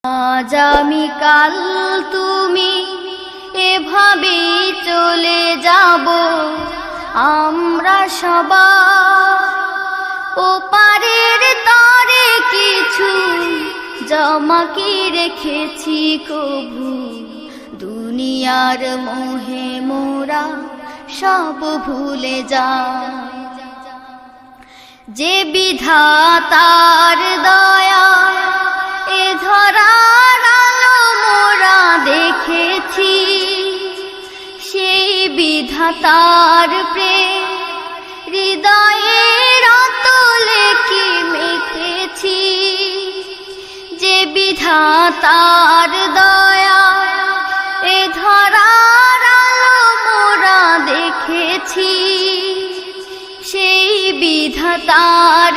আজ আমি কাল তুমি এভাবে চলে যাব, আমরা সবাই ওপারের তরে কিছু জমা কি রেখেছি কভু, দুনিয়ার মোহে মোরা সব ভুলে যায়। যে বিধাতার দয়া এ ধরার আলো মোরা দেখেছি, সেই বিধাতার প্রেম হৃদয়ের অতলে কি মেখেছি। যে বিধাতার দয়া এ ধরার আলো মোরা দেখেছি, সেই বিধাতার